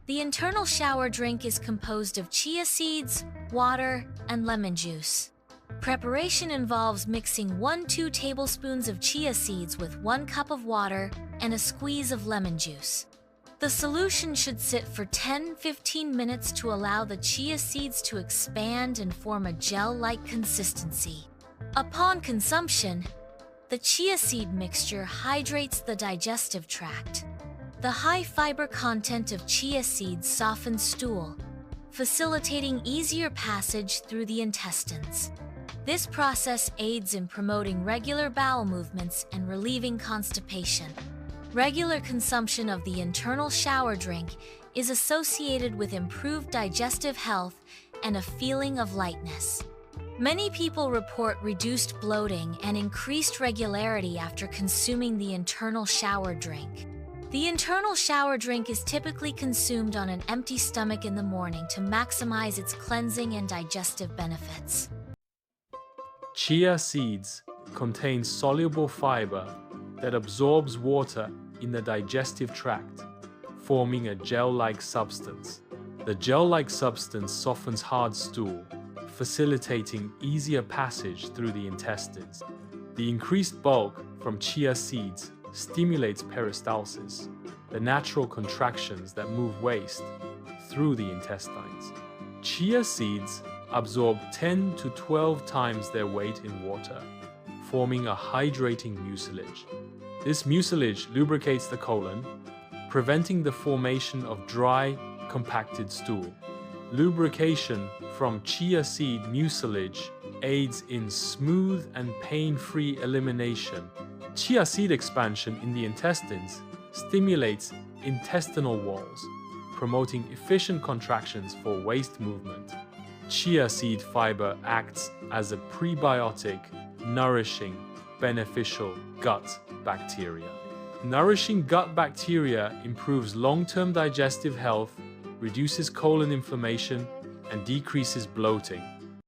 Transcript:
The internal shower drink is composed of chia seeds, water, and lemon juice. Preparation involves mixing 1-2 tablespoons of chia seeds with 1 cup of water and a squeeze of lemon juice. The solution should sit for 10-15 minutes to allow the chia seeds to expand and form a gel-like consistency. Upon consumption, the chia seed mixture hydrates the digestive tract. The high fiber content of chia seeds softens stool, facilitating easier passage through the intestines. This process aids in promoting regular bowel movements and relieving constipation. Regular consumption of the internal shower drink is associated with improved digestive health and a feeling of lightness. Many people report reduced bloating and increased regularity after consuming the internal shower drink. The internal shower drink is typically consumed on an empty stomach in the morning to maximize its cleansing and digestive benefits. Chia seeds contain soluble fiber that absorbs water in the digestive tract, forming a gel-like substance. The gel-like substance softens hard stool, facilitating easier passage through the intestines. The increased bulk from chia seeds stimulates peristalsis, the natural contractions that move waste through the intestines. Chia seeds absorb 10 to 12 times their weight in water, forming a hydrating mucilage. This mucilage lubricates the colon, preventing the formation of dry, compacted stool. Lubrication from chia seed mucilage aids in smooth and pain-free elimination. Chia seed expansion in the intestines stimulates intestinal walls, promoting efficient contractions for waste movement. Chia seed fiber acts as a prebiotic, nourishing, beneficial gut bacteria. Nourishing gut bacteria improves long-term digestive health, reduces colon inflammation, and decreases bloating.